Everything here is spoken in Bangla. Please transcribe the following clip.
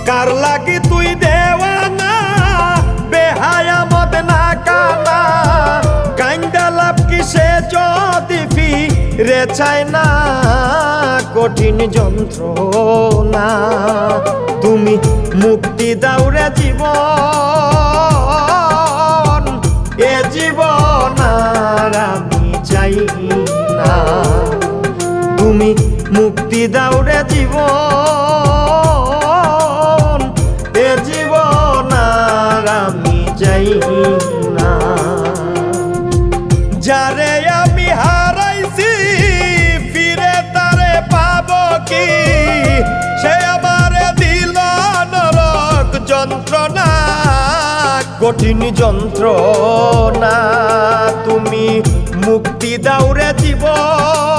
কার লাগি তুই দেওয়ানা বেহায়া মদ না কানা কাইন্দা লাভ কিসে যদি ফিরে চায় না কঠিন যন্ত্রণা তুমি মুক্তি দাও রে জীবন এ জীবন আর আমি চাই না তুমি মুক্তি দাও রে জীবন এ জীবন আর আমি চাই না যারে আমি হারাইছি ফিরে তারে পাবো কি সে আমারে দিল নরক যন্ত্রণা কঠিন যন্ত্রণা তুমি মুক্তি দাও রে জীবন